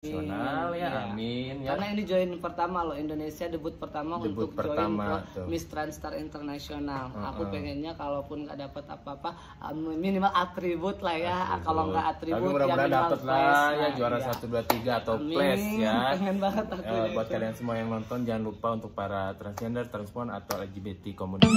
Nasional ya, amin ya. Karena ini join pertama loh, Indonesia debut pertama Debut untuk pertama, join ke Miss Transtar Internasional. Aku Uh-uh. pengennya kalaupun nggak dapat apa-apa, minimal atribut lah ya. Kalau nggak atribut, tapi ya mudah-mudahan minimal dapat lah place ya, juara iya. 1, 2, 3 atau Amin. place ya. Pengen banget aku Buat itu. kalian semua yang nonton, jangan lupa untuk para transgender, transpuan atau LGBT community.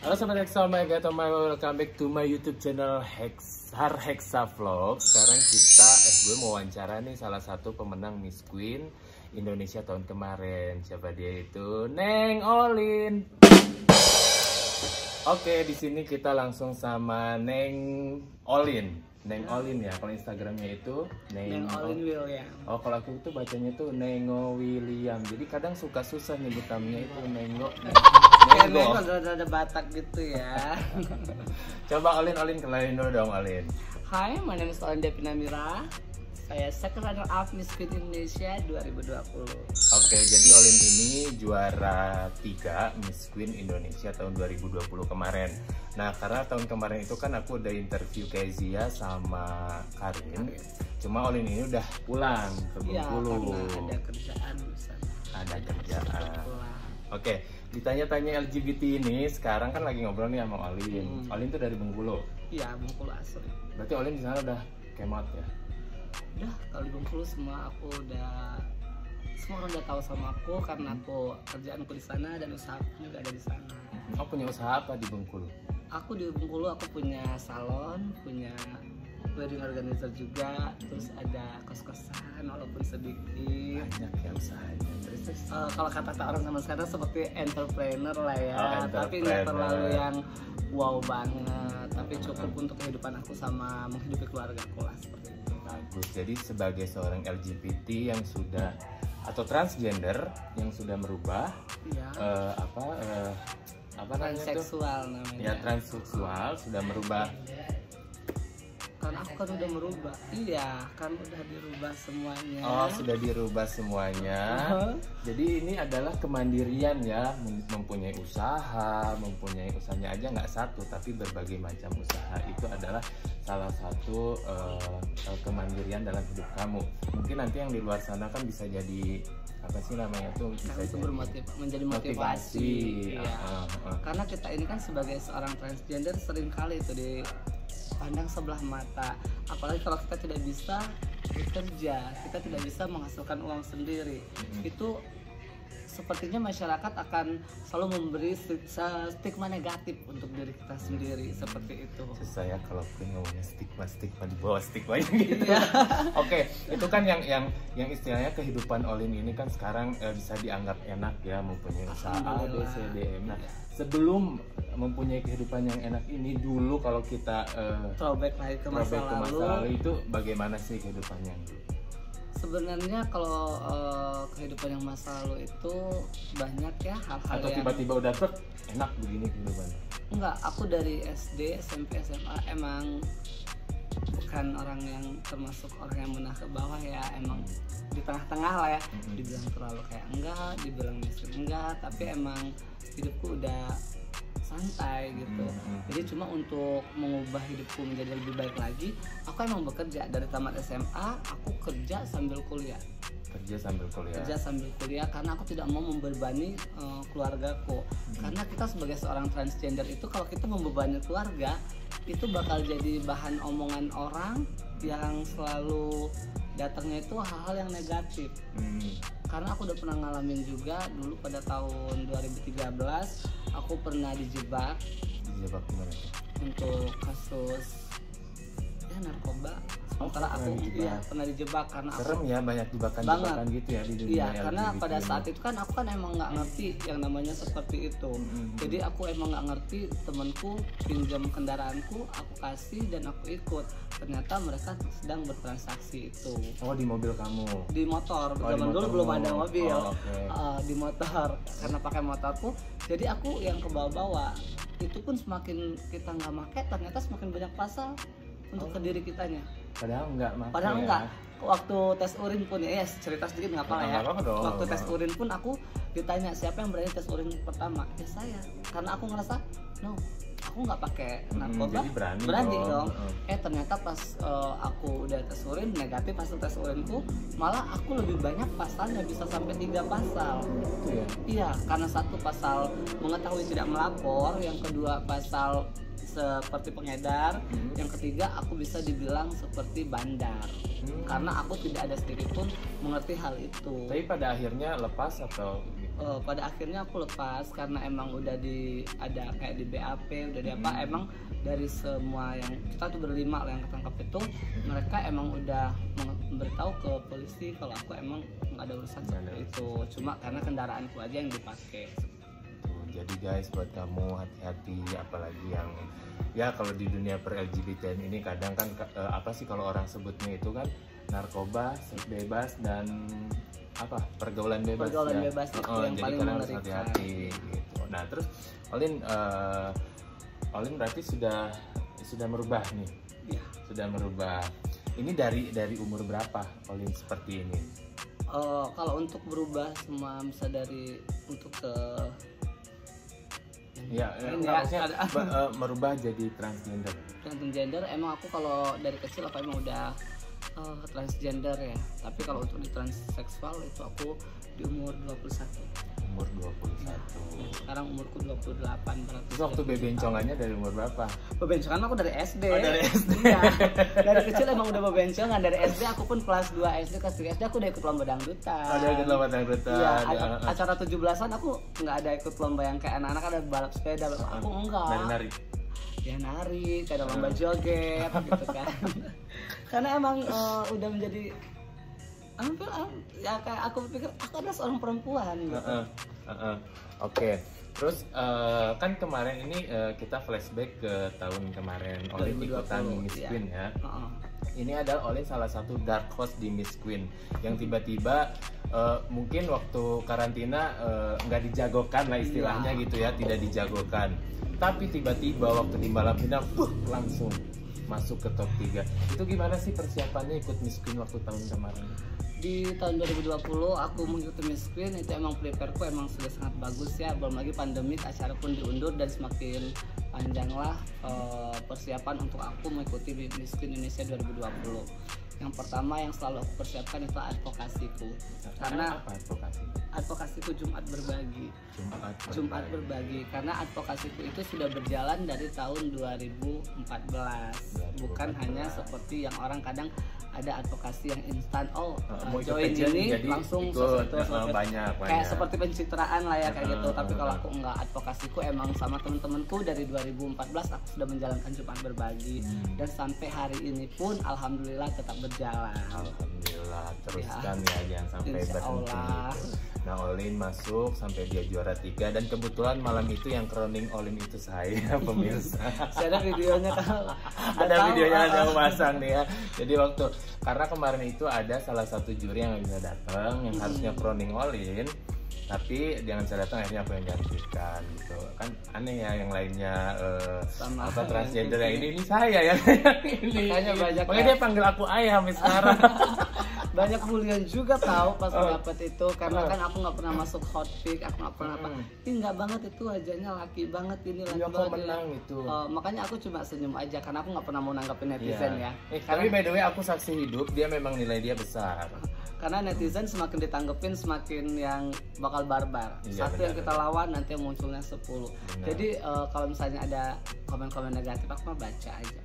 Halo Sobat Hexa, welcome back to my YouTube channel Hexa Vlog. Sekarang gue mau wawancara nih salah satu pemenang Miss Queen Indonesia tahun kemarin. Siapa dia itu? Neng Olin. Oke, di sini kita langsung sama Neng Olin. Neng Olin ya, kalau Instagramnya itu Neng Olin William. Oh, kalau aku itu bacanya itu Nengo William. Jadi kadang suka susah nyebut namanya itu Nengo. Nengo ada Batak gitu ya. Coba Olin kenalin dulu dong Olin. Hai, my name is Olin Devina. Saya second runner up Miss Queen Indonesia 2020. Oke, jadi Olin ini juara 3 Miss Queen Indonesia tahun 2020 kemarin. Nah, karena tahun kemarin itu kan aku udah interview Kezia sama Karin. Cuma Olin ini udah pulang ke Bengkulu. Iya, karena ada kerjaan di sana. Ada kerjaan. Oke, ditanya-tanya LGBT ini sekarang kan lagi ngobrol nih sama Olin. Olin tuh dari Bengkulu. Iya, Bengkulu asli. Berarti Olin di sana udah kemot ya? Udah, kalau di Bengkulu semua orang udah tahu sama aku karena aku kerjaanku di sana dan usaha juga ada di sana. Oh, punya usaha apa di Bengkulu? Aku di Bengkulu aku punya salon, punya wedding organizer juga, terus ada kos-kosan walaupun sedikit. Banyak ya usahanya. Terus kalau kata orang sama sekarang seperti entrepreneur lah ya, Oh, tapi nggak terlalu yang wow banget, tapi cukup untuk kehidupan aku sama menghidupi keluarga aku lah seperti itu. Bagus. Jadi sebagai seorang LGBT yang sudah atau transgender yang sudah merubah Iya. apa namanya itu? Transseksual namanya. Ya, transseksual sudah merubah. Kan aku kan udah merubah. Iya, kan udah dirubah semuanya. Oh, sudah dirubah semuanya. Jadi ini adalah kemandirian ya, mempunyai usahanya aja nggak satu, tapi berbagai macam usaha itu adalah salah satu kemandirian dalam hidup kamu. Mungkin nanti yang di luar sana kan bisa jadi apa sih namanya tuh, bisa Itu menjadi motivasi. Iya. Karena kita ini kan sebagai seorang transgender sering kali itu dipandang sebelah mata. Apalagi kalau kita tidak bisa bekerja, kita tidak bisa menghasilkan uang sendiri. Itu sepertinya masyarakat akan selalu memberi stigma negatif untuk diri kita sendiri seperti itu. Susah ya kalau ngomongnya stigma di bawah stigma gitu. Iya. Oke, itu kan yang istilahnya kehidupan Olin ini kan sekarang bisa dianggap enak ya, mempunyai usaha A, B, C, D, E. Nah, sebelum mempunyai kehidupan yang enak ini, dulu kalau kita throwback lagi ke masa lalu itu bagaimana sih kehidupannya dulu? Sebenarnya kalau kehidupan yang masa lalu itu banyak ya hal-hal atau yang tiba-tiba udah enak begini kehidupannya? Enggak, aku dari SD, SMP, SMA emang bukan orang yang termasuk orang yang menengah ke bawah ya, emang di tengah-tengah lah ya. Dibilang terlalu kayak enggak, dibilang miskin enggak, tapi emang hidupku udah santai gitu. Jadi cuma untuk mengubah hidupku menjadi lebih baik lagi, aku emang bekerja dari tamat SMA, aku kerja sambil kuliah. Kerja sambil kuliah karena aku tidak mau membebani keluargaku. Karena kita sebagai seorang transgender itu kalau kita membebani keluarga, itu bakal jadi bahan omongan orang yang selalu datangnya itu hal-hal yang negatif. Karena aku udah pernah ngalamin juga dulu pada tahun 2013 aku pernah dijebak gimana? Untuk kasus ya narkoba. Sementara aku pernah dijebak karena serem ya, banyak jebakan gitu ya di dunia. Iya, karena pada saat itu kan aku kan emang nggak ngerti yang namanya seperti itu. Jadi aku emang nggak ngerti, temanku pinjam kendaraanku, aku kasih dan aku ikut. Ternyata mereka sedang bertransaksi itu. Oh, di mobil kamu? Di motor. Zaman dulu belum ada mobil. Di motor. Karena pakai motorku, jadi aku yang ke bawah-bawah. Itu pun semakin kita nggak pakai, ternyata semakin banyak pasal untuk ke diri kitanya. Padahal enggak, Padahal enggak. waktu tes urin pun ya cerita sedikit nggak apa-apa ya. Nggak apa-apa dong, Waktu tes nggak apa-apa. urin pun aku ditanya siapa yang berani tes urin pertama, ya saya, karena aku ngerasa no, aku nggak pakai narkoba, jadi berani dong. dong. Ternyata pas aku udah tes urin negatif hasil tes urinku, malah aku lebih banyak pasalnya, bisa sampai 3 pasal. Itu ya. Iya, karena satu pasal mengetahui tidak melapor, yang kedua pasal seperti pengedar, yang ketiga aku bisa dibilang seperti bandar, karena aku tidak ada sedikit pun mengerti hal itu. Tapi pada akhirnya lepas atau Pada akhirnya aku lepas karena emang udah ada kayak di BAP, udah di apa, emang dari semua yang kita tuh berlima lah yang ketangkap itu, mereka emang udah memberitahu ke polisi kalau aku emang nggak ada urusan seperti itu, cuma karena kendaraanku aja yang dipakai. Jadi guys, buat kamu hati-hati, apalagi yang ya kalau di dunia per LGBT ini kadang kan apa sih kalau orang sebutnya itu kan narkoba, seks bebas dan apa pergaulan bebas. Bebas itu yang jadi paling kadang harus mengerikan. hati-hati gitu. Nah terus Olin berarti sudah merubah nih, Iya. sudah merubah. Ini dari umur berapa Olin seperti ini? Kalau untuk berubah semua bisa dari untuk ke Ya, maksudnya merubah jadi transgender. transgender, emang aku kalau dari kecil apa emang udah transgender ya, tapi kalau untuk di transseksual itu aku di umur 21. Umur 21. Sekarang umurku 28. Terus waktu bebencongannya dari umur berapa? Bebencongan aku dari SD. Oh, dari SD. Iya. Dari kecil emang udah bebencongan. Dari SD aku pun kelas 2 SD, kelas 3 SD aku udah ikut lomba dangdutan. Ada ikut lomba dangdutan. Iya, acara 17-an aku nggak ada ikut lomba yang kayak anak-anak ada balap sepeda. Aku enggak. Nari. Ya nari, kayak ada lomba joget gitu kan. Karena emang udah menjadi ya kayak aku pikir aku adalah seorang perempuan gitu. Oke. Terus kan kemarin ini kita flashback ke tahun kemarin Olin 2020, ikutan Miss iya. Queen ya. Ini adalah Olin salah satu dark horse di Miss Queen yang tiba-tiba mungkin waktu karantina nggak dijagokan lah istilahnya gitu ya, tidak dijagokan. Tapi tiba-tiba waktu di malam final langsung masuk ke top 3. Itu gimana sih persiapannya ikut Miss Queen waktu tahun kemarin? Di tahun 2020 aku mengikuti Miss Queen itu emang prepareku emang sudah sangat bagus ya, belum lagi pandemik, acara pun diundur dan semakin panjanglah persiapan untuk aku mengikuti Miss Queen Indonesia 2020. Yang pertama yang selalu aku persiapkan itu advokasiku. Karena apa advokasi? Advokasiku Jumat Berbagi. Jumat Berbagi karena advokasiku itu sudah berjalan dari tahun 2014. Bukan hanya seperti yang orang kadang ada advokasi yang instan, mau join ini langsung ikut, banyak kayak seperti pencitraan lah ya kayak gitu. Tapi kalau aku enggak, advokasiku emang sama temen-temenku dari 2014 aku sudah menjalankan Jumat Berbagi dan sampai hari ini pun alhamdulillah tetap berjalan. Alhamdulillah, teruskan ya jangan sampai berhenti. Nah, Olin masuk sampai dia juara 3 dan kebetulan malam itu yang crowning Olin itu saya pemirsa. Saya ada videonya kan. Ada videonya yang aku pasang nih ya. Jadi waktu karena kemarin itu ada salah satu juri yang nggak bisa datang yang harusnya crowning Olin, tapi dia nggak bisa datang, akhirnya aku yang gantikan gitu kan. Aneh ya, yang lainnya apa transgender yang ini saya yang ini. Makanya dia panggil aku ayah sampai sekarang. Banyak bulian juga tahu pas dapet itu karena kan aku nggak pernah masuk hot pick, aku nggak pernah apa. Ini nggak banget itu wajahnya laki banget ini laki banget. Menang itu. Makanya aku cuma senyum aja karena aku nggak pernah mau nanggapin netizen ya. Tapi by the way aku saksi hidup, dia memang nilai dia besar. Karena netizen semakin ditanggepin semakin yang bakal barbar. Satu yang kita lawan nanti yang munculnya 10. Jadi kalau misalnya ada komen-komen negatif aku mah baca aja.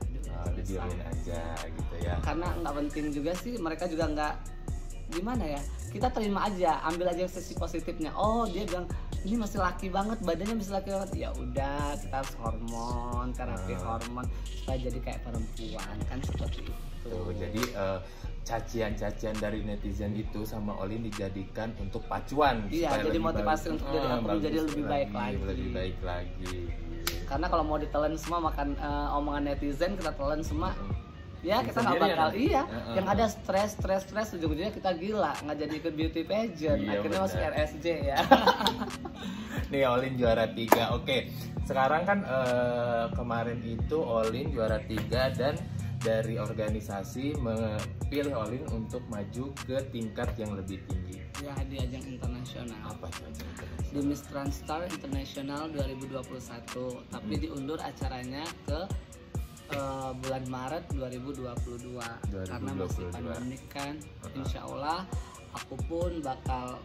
Dibiarin aja gitu ya. Karena nggak penting juga sih, mereka juga nggak gimana ya, kita terima aja, ambil aja sisi positifnya. Oh dia bilang ini masih laki banget, badannya masih laki banget, ya udah kita harus hormon, terapi hormon supaya jadi kayak perempuan kan, seperti itu. Jadi cacian-cacian dari netizen itu sama Olin dijadikan untuk pacuan. Iya, jadi motivasi untuk jadi aku menjadi lebih baik lagi. Lebih baik lagi. Karena kalau mau ditelan semua makan omongan netizen, kita telan semua. Ya kita nggak bakal yang ada stres ujung-ujungnya kita gila, nggak jadi ke beauty pageant, akhirnya masuk RSJ ya. Nih Olin juara 3. Oke, sekarang kan kemarin itu Olin juara 3 dan dari organisasi memilih Olin untuk maju ke tingkat yang lebih tinggi. Ya, di ajang internasional. Apa itu ajang Di Miss Transtar International 2021, tapi diundur acaranya ke bulan Maret 2022 karena masih pandemi kan. Insya Allah aku pun bakal